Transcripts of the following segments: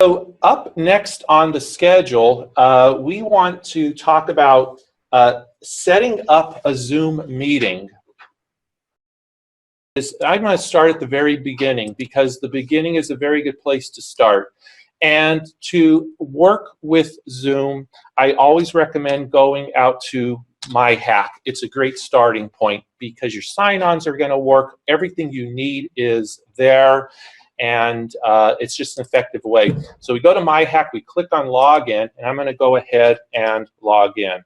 So up next on the schedule, we want to talk about setting up a Zoom meeting. I'm going to start at the very beginning because the beginning is a very good place to start. And to work with Zoom, I always recommend going out to HACC. It's a great starting point because your sign-ons are going to work. Everything you need is there, and it's just an effective way. So we go to HACC, we click on Login, and I'm going to go ahead and log in.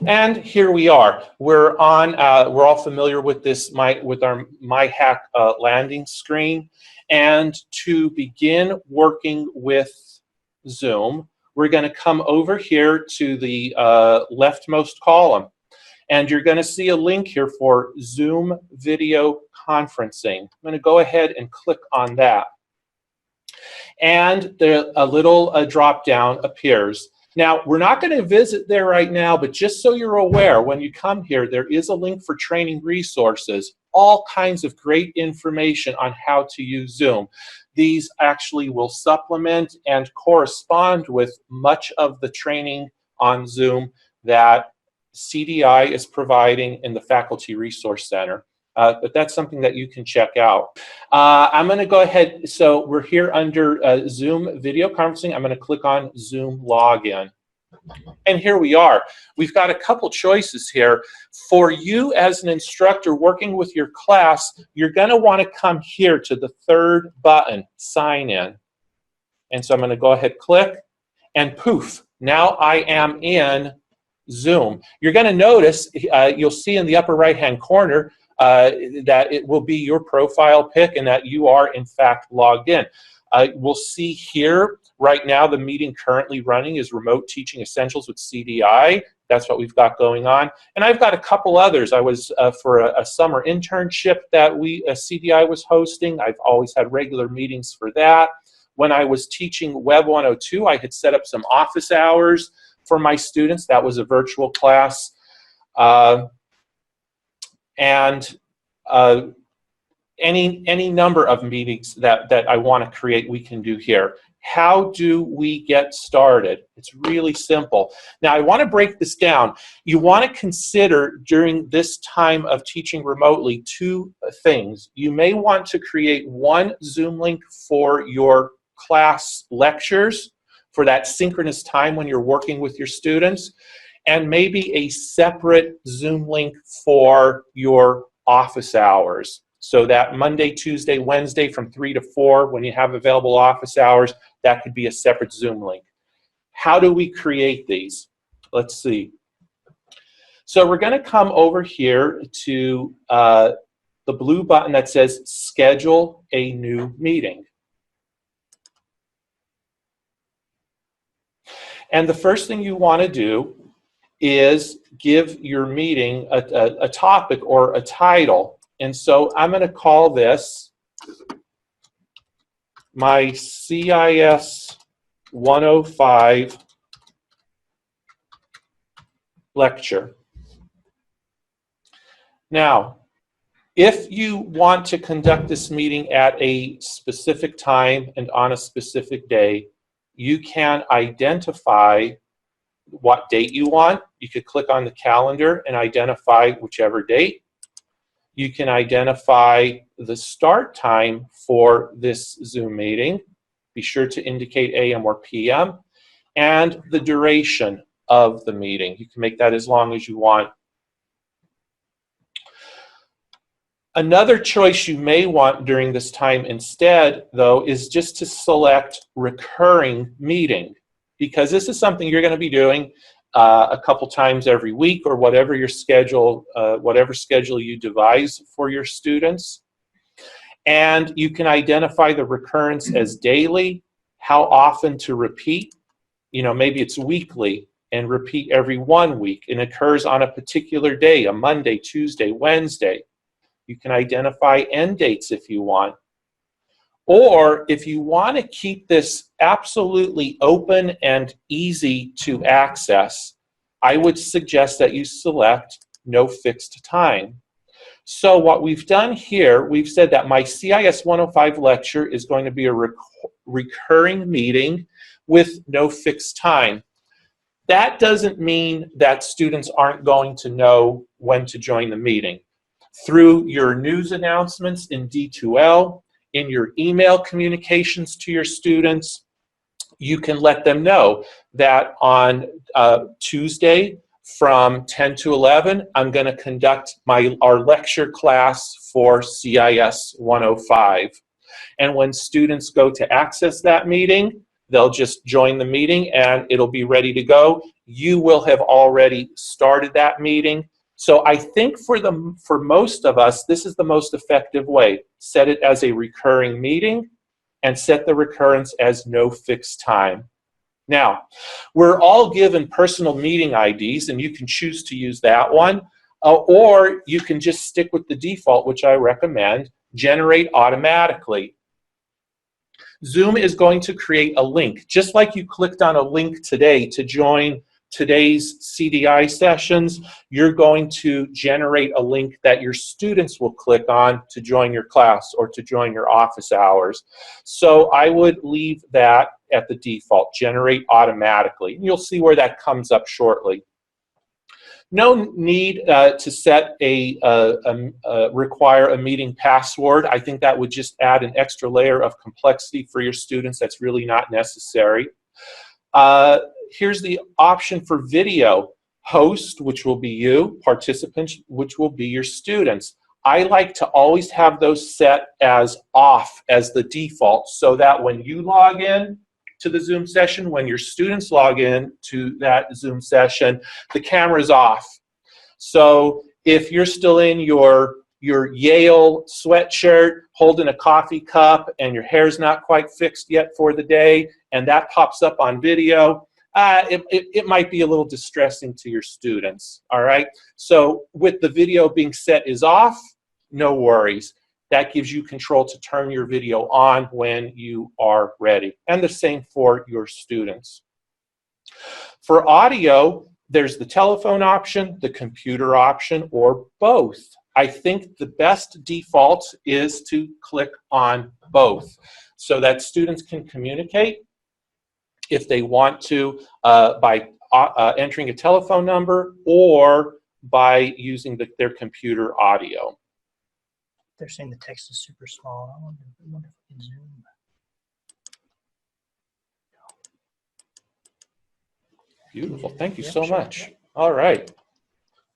And here we are. We're on. We're all familiar with this. With our HACC landing screen. And to begin working with Zoom, we're going to come over here to the leftmost column, and you're going to see a link here for Zoom video conferencing. I'm going to go ahead and click on that, and a little drop down appears. Now, we're not going to visit there right now, but just so you're aware, when you come here, there is a link for training resources, all kinds of great information on how to use Zoom. These actually will supplement and correspond with much of the training on Zoom that CDI is providing in the Faculty Resource Center. But that's something that you can check out. I'm going to go ahead. So we're here under Zoom video conferencing. I'm going to click on Zoom login. And here we are. We've got a couple choices here. For you as an instructor working with your class, you're going to want to come here to the third button, sign in. And so I'm going to go ahead, click, and poof, now I am in Zoom. You're going to notice, you'll see in the upper right-hand corner, that it will be your profile pic and that you are in fact logged in. We'll see here right now the meeting currently running is Remote Teaching Essentials with CDI. That's what we've got going on. And I've got a couple others. I was for a summer internship that CDI was hosting. I've always had regular meetings for that. When I was teaching Web 102, I had set up some office hours for my students. That was a virtual class. Any number of meetings that I want to create, we can do here. How do we get started? It's really simple. Now, I want to break this down. You want to consider during this time of teaching remotely two things. You may want to create one Zoom link for your class lectures for that synchronous time when you're working with your students, and maybe a separate Zoom link for your office hours. So that Monday, Tuesday, Wednesday from 3 to 4, when you have available office hours, that could be a separate Zoom link. How do we create these? Let's see. So we're going to come over here to the blue button that says Schedule a New Meeting. And the first thing you want to do is give your meeting a topic or a title. And so I'm going to call this my CIS 105 lecture. Now, if you want to conduct this meeting at a specific time and on a specific day, you can identify what date you want. You could click on the calendar and identify whichever date. You can identify the start time for this Zoom meeting. Be sure to indicate AM or PM. And the duration of the meeting. You can make that as long as you want. Another choice you may want during this time instead, though, is just to select recurring meeting, because this is something you're going to be doing a couple times every week, or whatever your schedule, whatever schedule you devise for your students. And you can identify the recurrence as daily, how often to repeat. You know, maybe it's weekly and repeat every 1 week and occurs on a particular day, a Monday, Tuesday, Wednesday. You can identify end dates if you want. Or if you want to keep this absolutely open and easy to access, I would suggest that you select no fixed time. So what we've done here, we've said that my CIS 105 lecture is going to be a recurring meeting with no fixed time. That doesn't mean that students aren't going to know when to join the meeting. Through your news announcements in D2L, in your email communications to your students, you can let them know that on Tuesday from 10 to 11, I'm going to conduct our lecture class for CIS 105. And when students go to access that meeting, they'll just join the meeting and it'll be ready to go. You will have already started that meeting. So I think for most of us, this is the most effective way. Set it as a recurring meeting and set the recurrence as no fixed time. Now, we're all given personal meeting IDs, and you can choose to use that one, or you can just stick with the default, which I recommend, generate automatically. Zoom is going to create a link, just like you clicked on a link today to join today's CDI sessions. You're going to generate a link that your students will click on to join your class or to join your office hours. So I would leave that at the default, generate automatically. And you'll see where that comes up shortly. No need to set require a meeting password. I think that would just add an extra layer of complexity for your students. That's really not necessary. Here's the option for video. Host, which will be you, participants, which will be your students. I like to always have those set as off as the default so that when you log in to the Zoom session, when your students log in to that Zoom session, the camera's off. So if you're still in your Yale sweatshirt, holding a coffee cup, and your hair's not quite fixed yet for the day, and that pops up on video, it might be a little distressing to your students, all right? So with the video being set is off, no worries. That gives you control to turn your video on when you are ready. And the same for your students. For audio, there's the telephone option, the computer option, or both. I think the best default is to click on both so that students can communicate if they want to by entering a telephone number or by using their computer audio. They're saying the text is super small. I wonder if we can zoom. Beautiful. Thank you so much. All right.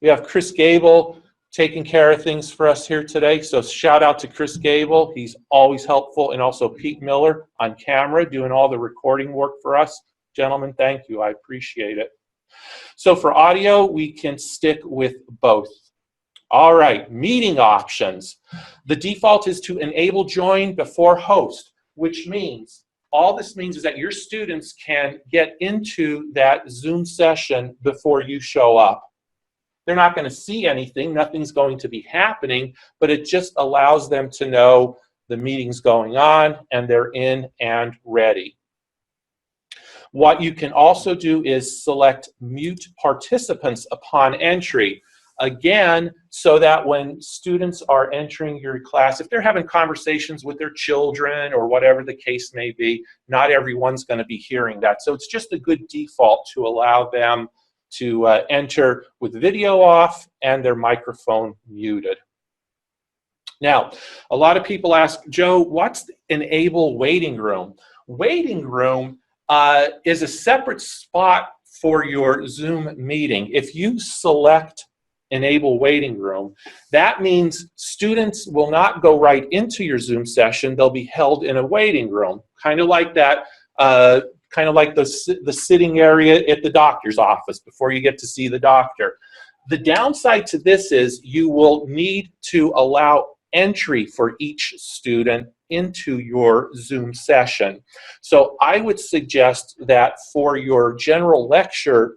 We have Chris Gable taking care of things for us here today. So shout out to Chris Gable. He's always helpful. And also Pete Miller on camera doing all the recording work for us. Gentlemen, thank you. I appreciate it. So for audio, we can stick with both. All right, meeting options. The default is to enable join before host, which means, all this means is that your students can get into that Zoom session before you show up. They're not going to see anything, nothing's going to be happening, but it just allows them to know the meeting's going on and they're in and ready. What you can also do is select mute participants upon entry. Again, so that when students are entering your class, if they're having conversations with their children or whatever the case may be, not everyone's going to be hearing that. So it's just a good default to allow them to enter with video off and their microphone muted. Now, a lot of people ask, Joe, what's the enable waiting room? Waiting room is a separate spot for your Zoom meeting. If you select enable waiting room, that means students will not go right into your Zoom session. They'll be held in a waiting room, kind of like that, kind of like the sitting area at the doctor's office before you get to see the doctor. The downside to this is you will need to allow entry for each student into your Zoom session. So I would suggest that for your general lecture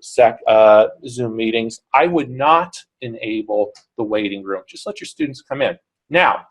Zoom meetings, I would not enable the waiting room. Just let your students come in. Now,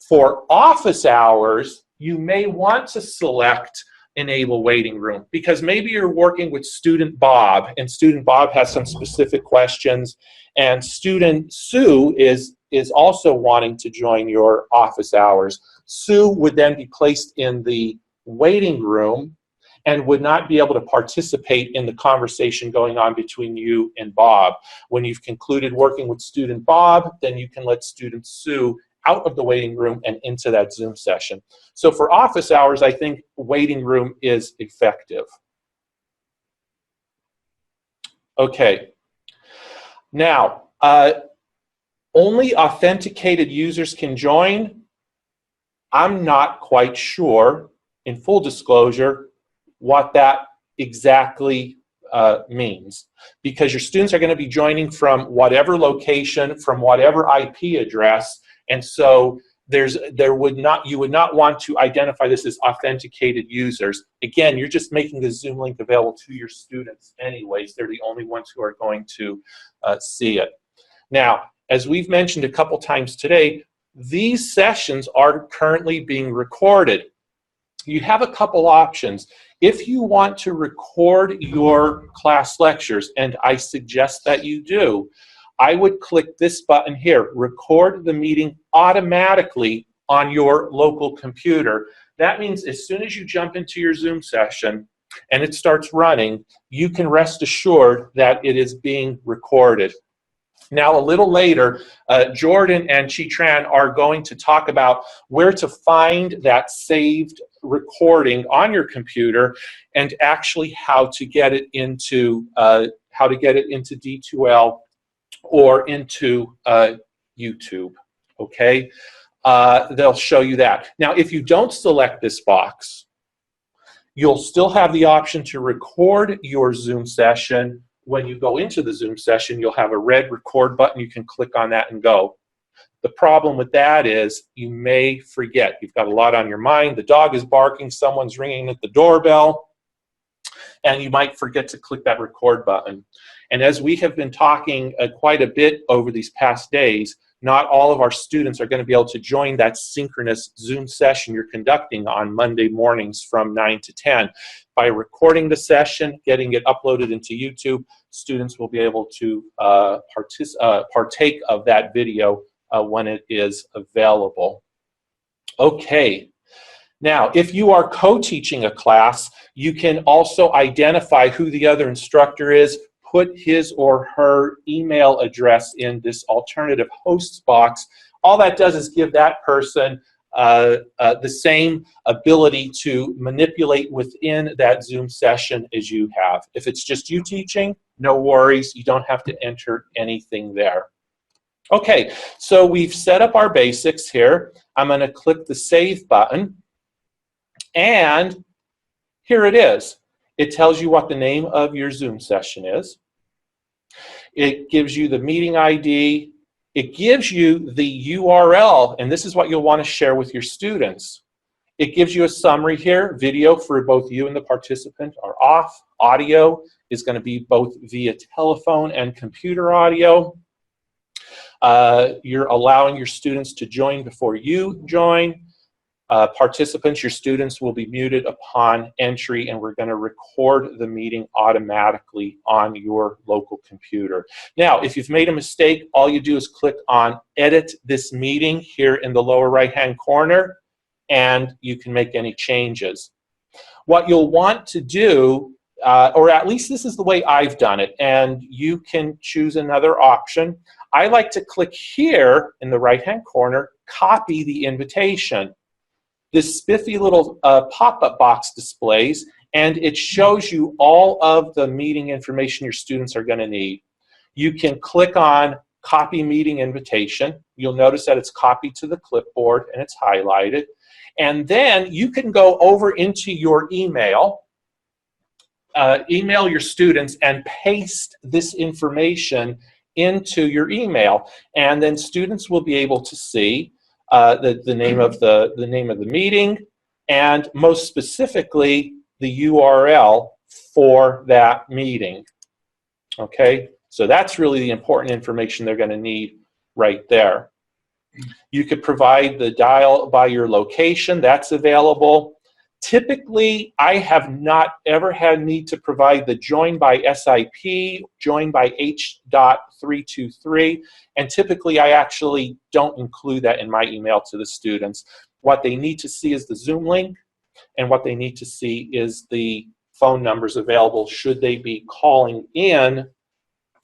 for office hours, you may want to select enable waiting room because maybe you're working with student Bob and student Bob has some specific questions and student Sue is is also wanting to join your office hours. Sue would then be placed in the waiting room and would not be able to participate in the conversation going on between you and Bob. When you've concluded working with student Bob, then you can let student Sue out of the waiting room and into that Zoom session. So for office hours, I think waiting room is effective. Okay. Now, only authenticated users can join. I'm not quite sure, in full disclosure, what that exactly means, because your students are going to be joining from whatever location, from whatever IP address, and so you would not want to identify this as authenticated users. Again, you're just making the Zoom link available to your students anyways. They're the only ones who are going to see it. Now, as we've mentioned a couple times today, these sessions are currently being recorded. You have a couple options. If you want to record your class lectures, and I suggest that you do, I would click this button here, record the meeting automatically on your local computer. That means as soon as you jump into your Zoom session and it starts running, you can rest assured that it is being recorded. Now, a little later, Jordan and Chi-Tran are going to talk about where to find that saved recording on your computer and actually how to get it into D2L or into YouTube. Okay, they'll show you that. Now, if you don't select this box, you'll still have the option to record your Zoom session. When you go into the Zoom session, you'll have a red record button. You can click on that and go. The problem with that is you may forget. You've got a lot on your mind. The dog is barking. Someone's ringing at the doorbell. And you might forget to click that record button. And as we have been talking quite a bit over these past days, not all of our students are going to be able to join that synchronous Zoom session you're conducting on Monday mornings from 9 to 10. By recording the session, getting it uploaded into YouTube, students will be able to partake of that video when it is available. Okay. Now, if you are co-teaching a class, you can also identify who the other instructor is, put his or her email address in this alternative hosts box. All that does is give that person the same ability to manipulate within that Zoom session as you have. If it's just you teaching, no worries. You don't have to enter anything there. Okay, so we've set up our basics here. I'm going to click the Save button. And here it is. It tells you what the name of your Zoom session is. It gives you the meeting ID. It gives you the URL, and this is what you'll want to share with your students. It gives you a summary here. Video for both you and the participant are off. Audio is going to be both via telephone and computer audio. You're allowing your students to join before you join. Participants, your students will be muted upon entry, and we're going to record the meeting automatically on your local computer. Now, if you've made a mistake, all you do is click on Edit This Meeting here in the lower right-hand corner, and you can make any changes. What you'll want to do, or at least this is the way I've done it, and you can choose another option. I like to click here in the right-hand corner, Copy the Invitation. This spiffy little pop-up box displays, and it shows you all of the meeting information your students are going to need. You can click on Copy Meeting Invitation. You'll notice that it's copied to the clipboard and it's highlighted. And then you can go over into your email, email your students, and paste this information into your email. And then students will be able to see the name of the meeting, and most specifically the URL for that meeting. Okay, so that's really the important information they're going to need right there. You could provide the dial by your location. That's available. Typically, I have not ever had need to provide the join by SIP, join by H.323, and typically I actually don't include that in my email to the students. What they need to see is the Zoom link, and what they need to see is the phone numbers available should they be calling in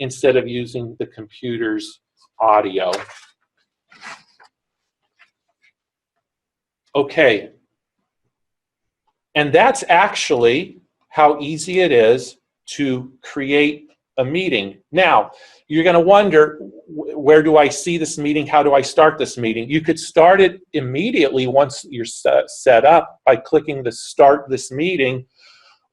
instead of using the computer's audio. Okay. And that's actually how easy it is to create a meeting. Now, you're going to wonder, where do I see this meeting? How do I start this meeting? You could start it immediately once you're set up by clicking the Start This Meeting.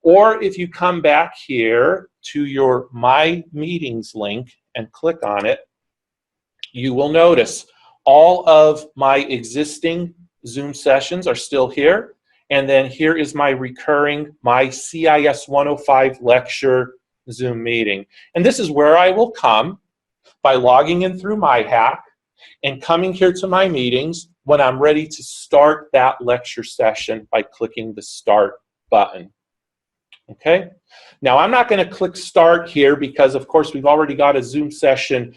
Or if you come back here to your My Meetings link and click on it, you will notice all of my existing Zoom sessions are still here. And then here is my recurring, my CIS 105 lecture Zoom meeting. And this is where I will come by logging in through my HACC and coming here to my meetings when I'm ready to start that lecture session by clicking the Start button. Okay? Now, I'm not going to click Start here because, of course, we've already got a Zoom session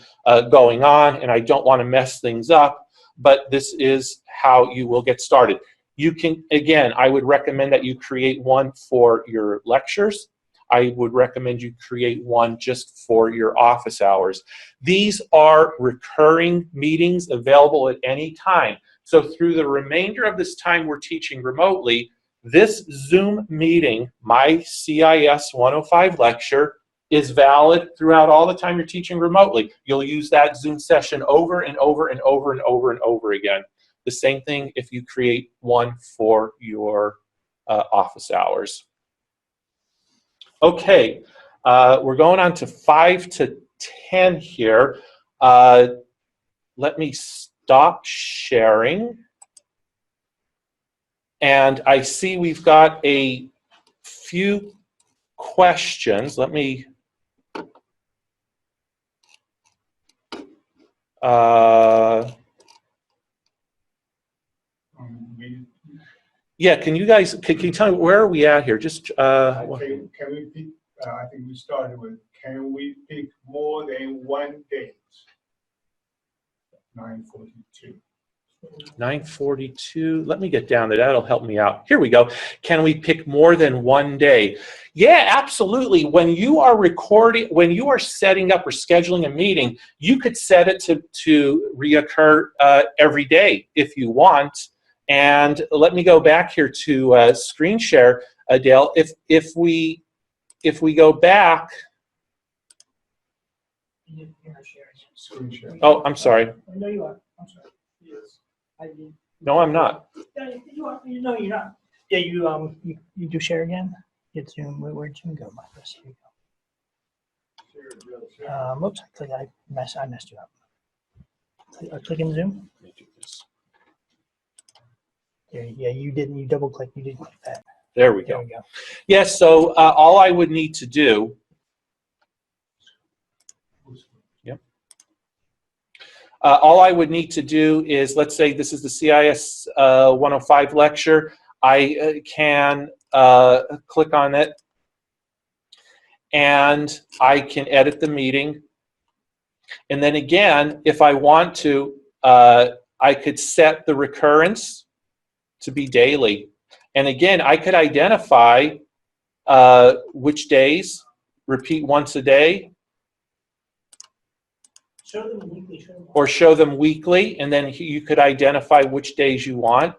going on, and I don't want to mess things up, but this is how you will get started. You can, again, I would recommend that you create one for your lectures. I would recommend you create one just for your office hours. These are recurring meetings available at any time. So through the remainder of this time we're teaching remotely, this Zoom meeting, my CIS 105 lecture, is valid throughout all the time you're teaching remotely. You'll use that Zoom session over and over and over and over and over again. The same thing if you create one for your office hours. Okay, we're going on to 5 to 10 here. Let me stop sharing. And I see we've got a few questions. Let me yeah, can you guys, can you tell me where are we at here? Just can we pick, I think we started with, can we pick more than one date? 9:42. 9:42. Let me get down there. That'll help me out. Here we go. Can we pick more than one day? Yeah, absolutely. When you are recording, when you are setting up or scheduling a meeting, you could set it to reoccur every day if you want. And let me go back here to screen share, Dale. If we go back. Screen share. Oh, I'm sorry. No, you are. I'm sorry. Yes. No, I'm not. Yeah, you are. No, you're not. Yeah, you do share again. Get Zoom. Where'd Zoom go? My best. Here you go. Oops. I messed you up. Click in Zoom. Let me do this. Yeah, you didn't. You double click. You didn't click that. There we go. Yes. So all I would need to do. Yep. All I would need to do is, let's say this is the CIS 105 lecture. I can click on it, and I can edit the meeting. And then again, if I want to, I could set the recurrence to be daily. And again, I could identify which days, repeat once a day, show them weekly, or show them weekly, and then you could identify which days you want.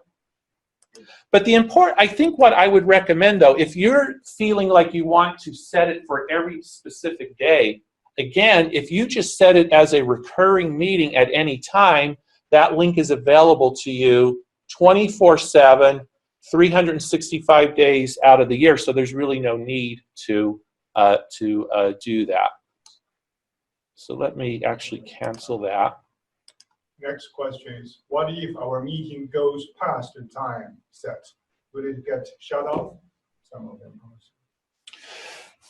But I think what I would recommend though, if you're feeling like you want to set it for every specific day, again, if you just set it as a recurring meeting at any time, that link is available to you 24/7, 365 days out of the year. So there's really no need to do that. So let me actually cancel that. Next question is, what if our meeting goes past the time set? Will it get shut off? Some of them.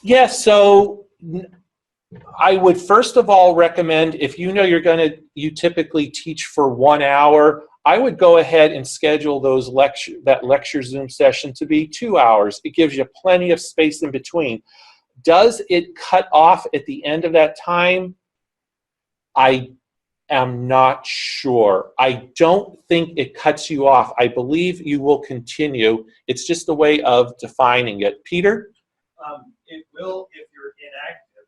Yeah, so I would first of all recommend, if you know you typically teach for 1 hour, I would go ahead and schedule that lecture Zoom session to be 2 hours. It gives you plenty of space in between. Does it cut off at the end of that time? I am not sure. I don't think it cuts you off. I believe you will continue. It's just a way of defining it. Peter? It will if you're inactive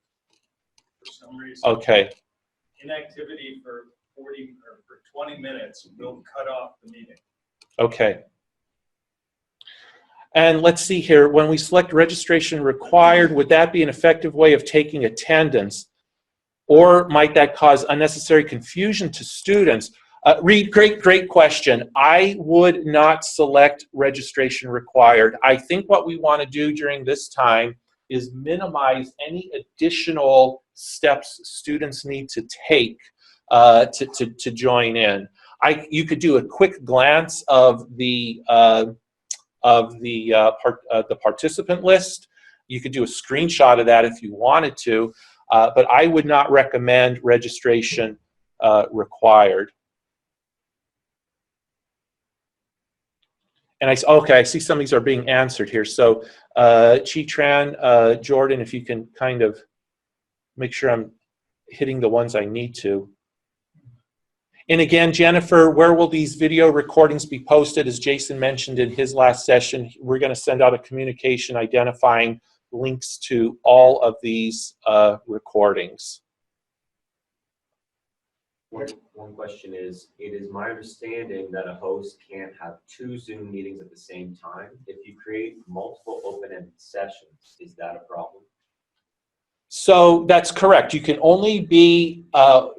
for some reason. Okay. Inactivity for 40 or for 20 minutes will cut off the meeting. Okay. And let's see here, when we select registration required, would that be an effective way of taking attendance? Or might that cause unnecessary confusion to students? Reed, great question. I would not select registration required. I think what we want to do during this time is minimize any additional steps students need to take to join in. You could do a quick glance of the participant list. You could do a screenshot of that if you wanted to, but I would not recommend registration required. And I see some of these are being answered here. So Chi Tran, Jordan, if you can kind of make sure I'm hitting the ones I need to. And again, Jennifer, where will these video recordings be posted? As Jason mentioned in his last session, we're going to send out a communication identifying links to all of these recordings. One question is, it is my understanding that a host can't have 2 Zoom meetings at the same time. If you create multiple open-ended sessions, is that a problem? So that's correct. You can only be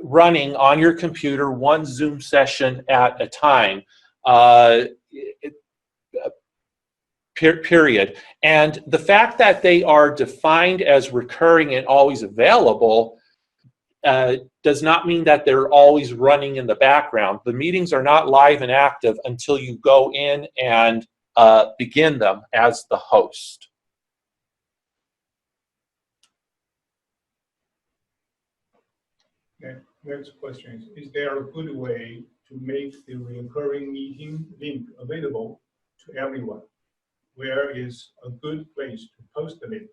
running on your computer 1 Zoom session at a time, period. And the fact that they are defined as recurring and always available does not mean that they're always running in the background. The meetings are not live and active until you go in and begin them as the host. Okay. Next question is there a good way to make the recurring meeting link available to everyone? Where is a good place to post the link?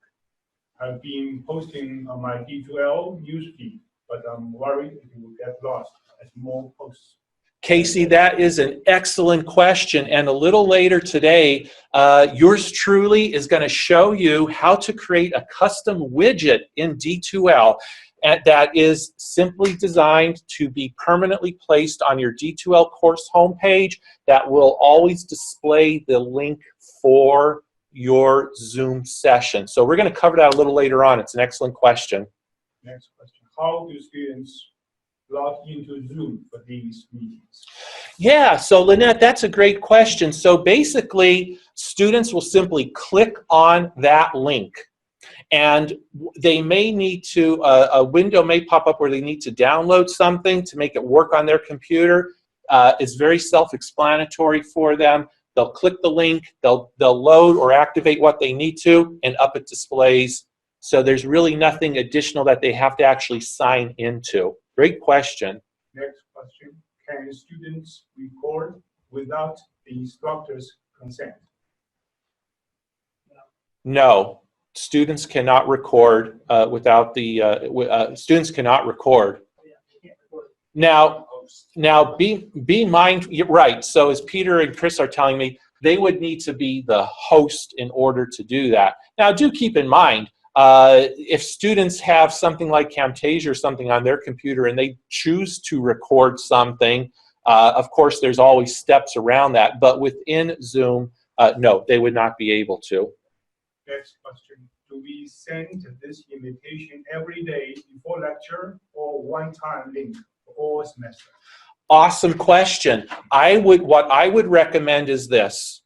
I've been posting on my D2L newsfeed, but I'm worried it will get lost as more posts. Casey, that is an excellent question. And a little later today, yours truly is going to show you how to create a custom widget in D2L that is simply designed to be permanently placed on your D2L course homepage that will always display the link for your Zoom session. So we're going to cover that a little later on. It's an excellent question. Next question. How do students log into Zoom for these meetings? Yeah, so Lynette, that's a great question. So basically, students will simply click on that link. And they may need to, a window may pop up where they need to download something to make it work on their computer. It's very self-explanatory for them. They'll click the link, they'll load or activate what they need to, and up it displays. So there's really nothing additional that they have to actually sign into. Great question. Next question. Can students record without the instructor's consent? No. Students cannot record without the students cannot record. Now be mindful. You're right. So as Peter and Chris are telling me, they would need to be the host in order to do that. Now do keep in mind, if students have something like Camtasia or something on their computer and they choose to record something, of course there's always steps around that. But within Zoom, no, they would not be able to. Next question. Do we send this invitation every day before lecture or one-time link for all semester? Awesome question. What I would recommend is this.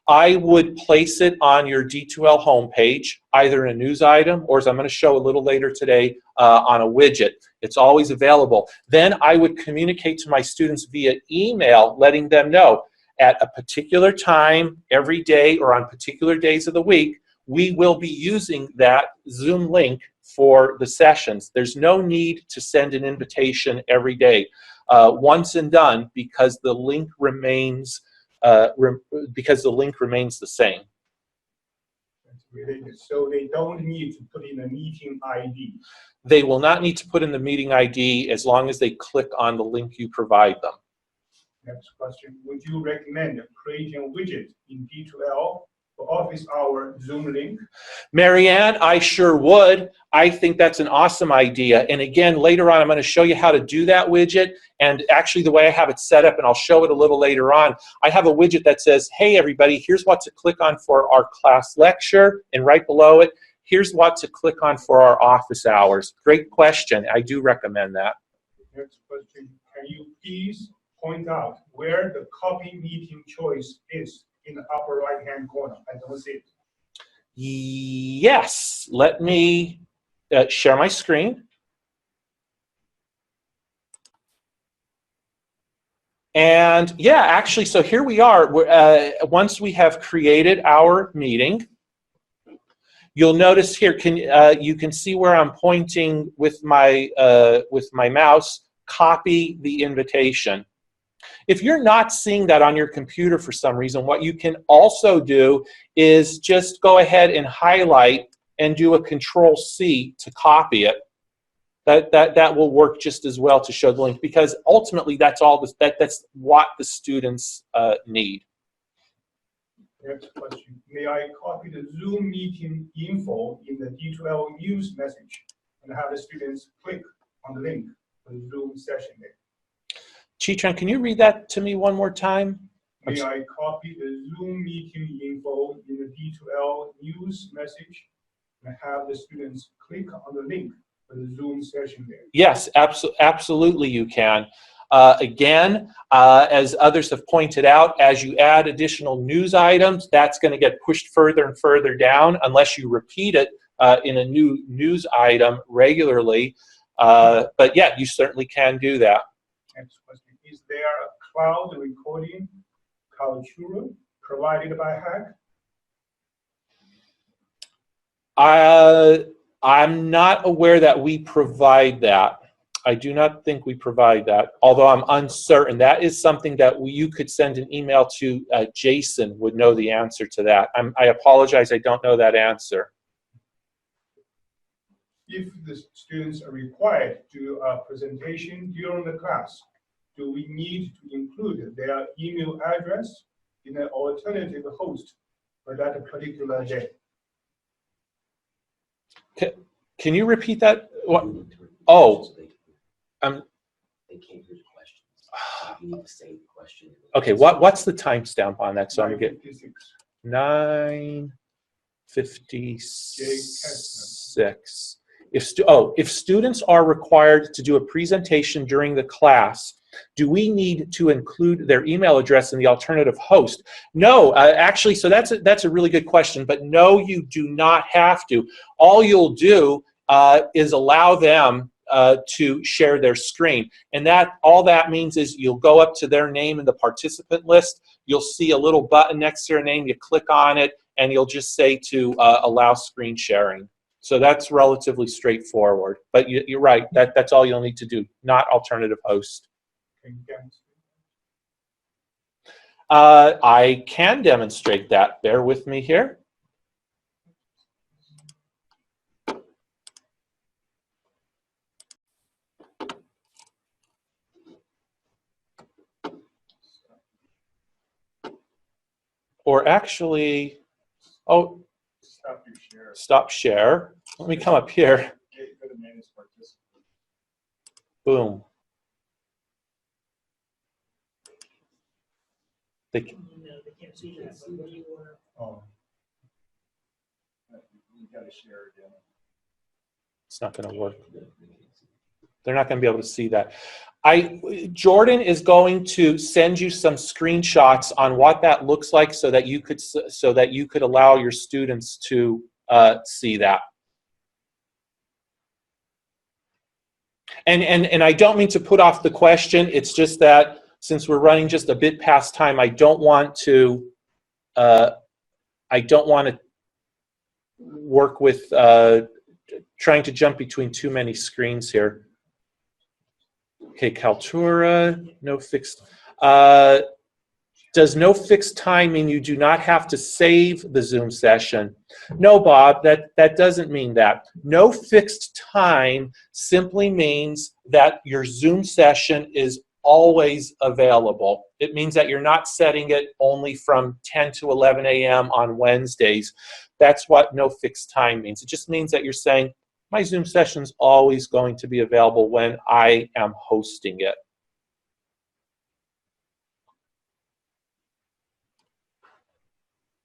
I would place it on your D2L homepage, either in a news item or, as I'm going to show a little later today, on a widget. It's always available. Then I would communicate to my students via email, letting them know at a particular time every day or on particular days of the week, we will be using that Zoom link for the sessions. There's no need to send an invitation every day. once and done because the link remains the same. That's related. So they don't need to put in a meeting ID. They will not need to put in the meeting ID as long as they click on the link you provide them. Next question. Would you recommend creating a widget in D2L for office hour Zoom link? Marianne, I sure would. I think that's an awesome idea. And again, later on, I'm going to show you how to do that widget. And actually, the way I have it set up, and I'll show it a little later on, I have a widget that says, hey, everybody, here's what to click on for our class lecture. And right below it, here's what to click on for our office hours. Great question. I do recommend that. Next question. Can you please point out where the copy meeting choice is in the upper right-hand corner? I don't see it. Yes. Let me share my screen. And yeah, actually, so here we are. Once we have created our meeting, you'll notice here, you can see where I'm pointing with my mouse, copy the invitation. If you're not seeing that on your computer for some reason, what you can also do is just go ahead and highlight and do a Control-C to copy it. That will work just as well to show the link, because ultimately that's what the students need. Next question. May I copy the Zoom meeting info in the D2L news message and have the students click on the link for the Zoom session there? Chi-Tran, can you read that to me one more time? May I copy the Zoom meeting info in the D2L news message and have the students click on the link for the Zoom session there? Yes, absolutely you can. Again, as others have pointed out, as you add additional news items, that's going to get pushed further and further down unless you repeat it in a new news item regularly. But yeah, you certainly can do that. Next question. Is there a cloud recording culture provided by HACC? I'm not aware that we provide that. I do not think we provide that, although I'm uncertain. That is something that you could send an email to. Jason would know the answer to that. I apologize, I don't know that answer. If the students are required to do a presentation during the class, do we need to include their email address in an alternative host for that particular day? Can you repeat that? What? Oh. They can't hear the questions. So you need to say the question. Okay, what's the timestamp on that? So I'm going to get 9:56. If students are required to do a presentation during the class, do we need to include their email address in the alternative host? No, actually, so that's a really good question, but no, you do not have to. All you'll do is allow them to share their screen. And all that means is you'll go up to their name in the participant list, you'll see a little button next to their name, you click on it, and you'll just say to allow screen sharing. So that's relatively straightforward. But you're right, that's all you'll need to do, not alternative host. I can demonstrate that. Bear with me here. Or actually, oh, stop share. Let me come up here. Boom. No, they can't see that, but what do you want to? Oh, You gotta share again. It's not going to work. They're not going to be able to see that. Jordan is going to send you some screenshots on what that looks like so that you could allow your students to see that. And I don't mean to put off the question. It's just that since we're running just a bit past time, I don't want to work with trying to jump between too many screens here. Okay, Kaltura, no fixed. Does no fixed time mean you do not have to save the Zoom session? No, Bob, that doesn't mean that. No fixed time simply means that your Zoom session is always available. It means that you're not setting it only from 10 to 11 a.m. on Wednesdays. That's what no fixed time means. It just means that you're saying, my Zoom session is always going to be available when I am hosting it.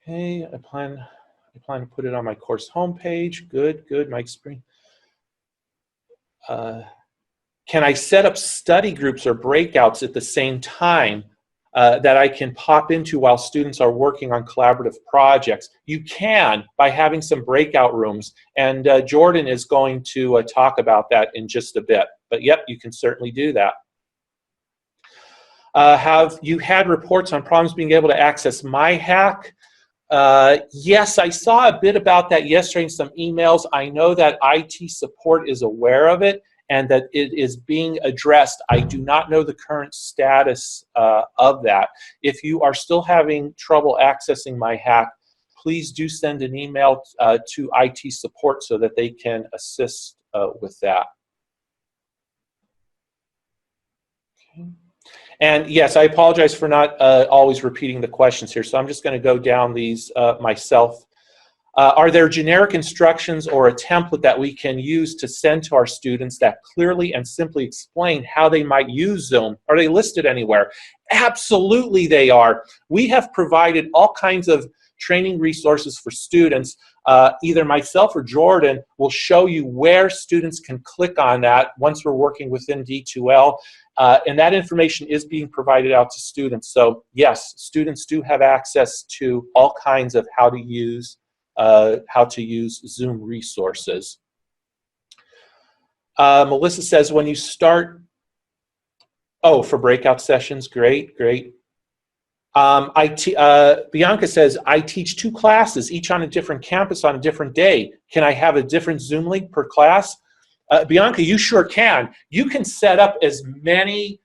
Okay, I plan to put it on my course homepage. Good, Mike Spring. Can I set up study groups or breakouts at the same time that I can pop into while students are working on collaborative projects? You can, by having some breakout rooms, and Jordan is going to talk about that in just a bit. But yep, you can certainly do that. Have you had reports on problems being able to access MyHack? Yes, I saw a bit about that yesterday in some emails. I know that IT support is aware of it and that it is being addressed. I do not know the current status of that. If you are still having trouble accessing MyHack, please do send an email to IT support so that they can assist with that. Okay. And yes, I apologize for not always repeating the questions here, so I'm just going to go down these myself. Are there generic instructions or a template that we can use to send to our students that clearly and simply explain how they might use Zoom? Are they listed anywhere? Absolutely they are. We have provided all kinds of training resources for students. Either myself or Jordan will show you where students can click on that once we're working within D2L. And that information is being provided out to students. So yes, students do have access to all kinds of how to use Zoom resources. Melissa says, when you start, oh, for breakout sessions, great. Bianca says, I teach 2 classes, each on a different campus on a different day. Can I have a different Zoom link per class? Bianca, you sure can. You can set up as many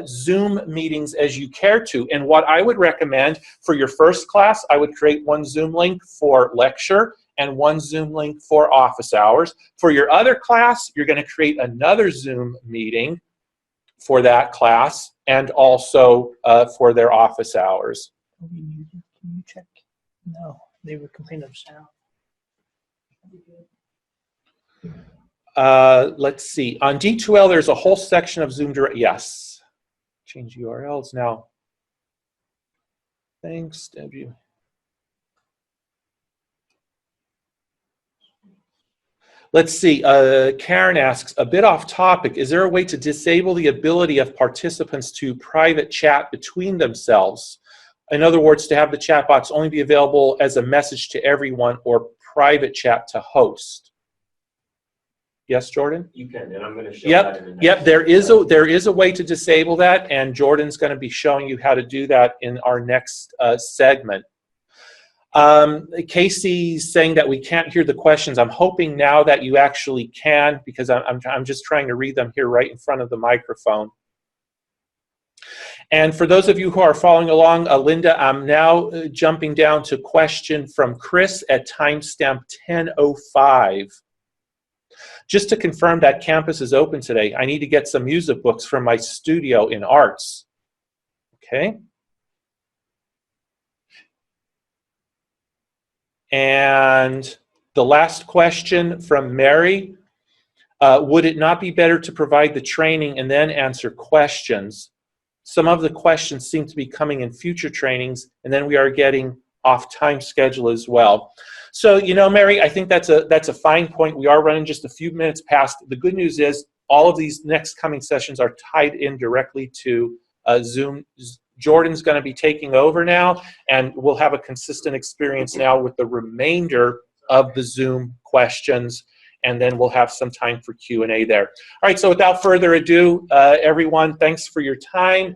Zoom meetings as you care to. And what I would recommend for your first class, I would create one Zoom link for lecture and one Zoom link for office hours. For your other class, you're going to create another Zoom meeting for that class and also for their office hours. Can you check? No, they were complaining of sound. Let's see. On D2L, there's a whole section of Zoom Direct. Yes. Change URLs now. Thanks, Debbie. Let's see. Karen asks, a bit off topic, is there a way to disable the ability of participants to private chat between themselves? In other words, to have the chat box only be available as a message to everyone or private chat to host? Yes, Jordan? You can, and I'm going to show that in the next Yep, there is a way to disable that, and Jordan's going to be showing you how to do that in our next segment. Casey's saying that we can't hear the questions. I'm hoping now that you actually can, because I'm just trying to read them here right in front of the microphone. And for those of you who are following along, Linda, I'm now jumping down to question from Chris at timestamp 10:05. Just to confirm that campus is open today, I need to get some music books from my studio in arts. Okay. And the last question from Mary, would it not be better to provide the training and then answer questions? Some of the questions seem to be coming in future trainings, and then we are getting off time schedule as well. So, you know, Mary, I think that's a fine point. We are running just a few minutes past. The good news is all of these next coming sessions are tied in directly to Zoom. Jordan's going to be taking over now, and we'll have a consistent experience now with the remainder of the Zoom questions, and then we'll have some time for Q&A there. All right, so without further ado, everyone, thanks for your time,